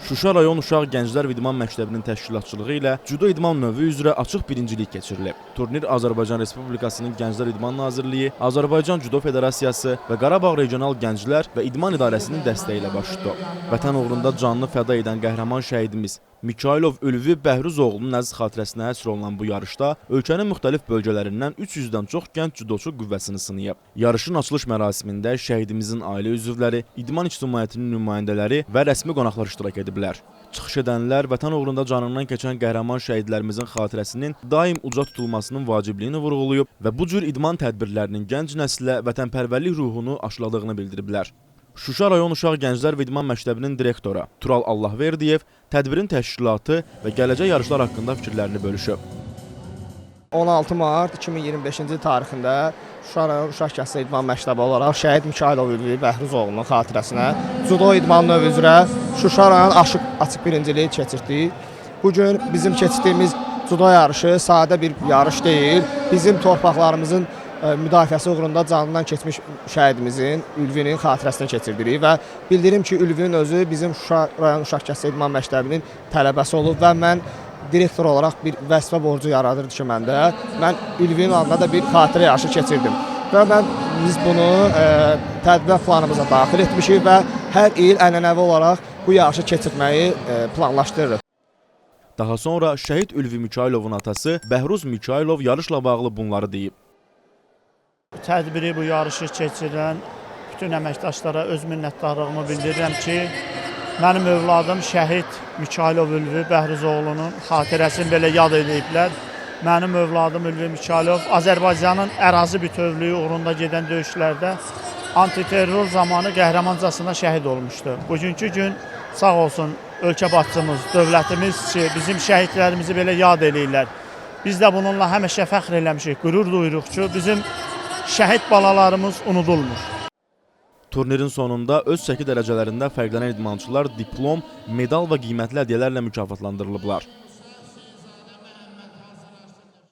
Şuşa rayon Uşaq Gənclər və İdman Məktəbinin təşkilatçılığı ilə cüdo idman növü üzrə açıq birincilik keçirilib. Turnir Azərbaycan Respublikasının Gənclər İdman Nazirliyi, Azərbaycan Cüdo Federasiyası və Qarabağ Regional Gənclər və İdman İdarəsinin dəstəyi ilə baş tutdu. Vətən uğrunda canını fəda edən qəhrəman şəhidimiz Mikailov Ülvi Bəhruzoğlunun əziz xatirəsinə həsr olunan bu yarışda ölkənin müxtəlif bölgələrindən 300-dən çox gənc cüdoçu qüvvəsini sınayıb. Yarışın açılış mərasimində şəhidimizin ailə üzvləri, idman ictimaiyyətinin nümayəndələri və rəsmi qonaqlar iştirak ediblər. Çıxış edənlər vətən uğrunda canından keçən qəhrəman şəhidlərimizin xatirəsinin daim uca tutulmasının vacibliyini vurğulayıb və bu cür idman tədbirlərinin gənc nəslə vətənpərvərlik ruhunu aşıladığını bildiriblər. Şuşa rayon Uşaq Gənclər və İdman Məktəbinin direktoru Tural Allahverdiyev tədbirin təşkilatı və gələcək yarışlar haqqında fikirlərini bölüşüb. 16 mart 2025-ci tarixində Şuşa rayon Uşaq Gənclər İdman Məktəbi olaraq şəhid Mikailov Ülvi Bəhruzoğlunun xatirəsinə cüdo idman növü üzrə Şuşa rayon açıq birinciliyi keçirdik. Bugün bizim keçirdiyimiz cüdo yarışı sadə bir yarış deyil, bizim torpaqlarımızın müdafiəsi uğrunda canından keçmiş şəhidimizin Ülvinin xatirəsinə keçirdirik və bildirim ki, Ülvinin özü bizim Şuşa rayon Uşaq Gənclər İdman Məktəbinin tələbəsi olub və mən direktor olaraq bir vəzifə borcu yaradırdı ki, məndə. Mən Ülvinin adına da bir xatirə yarışı keçirdim və biz bunu tədbir planımıza daxil etmişik və hər il ənənəvi olaraq bu yarışı keçirməyi planlaşdırırıq. Daha sonra şəhid Ülvi Mikailovun atası Bəhruz Mikailov yarışla bağlı bunları deyib. Tədbiri, bu yarışı keçirən bütün əməkdaşlara öz minnətdarlığımı bildirirəm ki, mənim övladım şəhid Mikailov Ülvi Bəhruzoğlunun xatirəsini belə yad ediblər. Mənim övladım Ülvi Mikailov Azərbaycanın ərazi bütövlüyü uğrunda gedən döyüşlərdə antiterror zamanı qəhrəmancasına şəhid olmuşdu. Bugünkü gün sağ olsun ölkə başçımız, dövlətimiz ki, bizim şəhidlərimizi belə yad edirlər. Biz də bununla həmişə fəxr eləmişik, qürur duyuruq ki, bizim şəhid balalarımız unudulmur. Turnirin sonunda öz çəki dərəcələrində fərqlənən idmançılar diplom, medal və qiymətli hədiyyələrlə mükafatlandırılıblar.